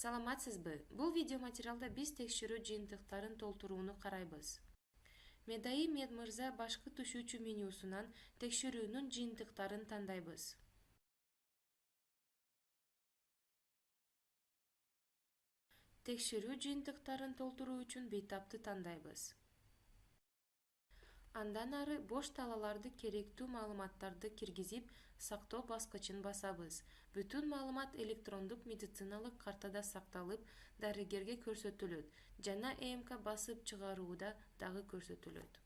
Саламатсызбы? Бул видео материалда биз текшерүү жыйынтыктарын толтурууну карайбыз. Медаи Медмырза башкы түшүүчү менюсунан текшерүүнүн жыйынтыктарын тандайбыз. Текшерүү жыйынтыктарын толтуруу үчүн бейтапты тандайбыз. Андан ары бош талаларды керектүү маалыматтарды киргизип, сактоо баскычын басабыз. Бүтүн маалымат электрондук медициналык картада сакталып, дарыгерге көрсөтүлөт жана ЭМК басып чыгарууда дагы көрсөтүлөт.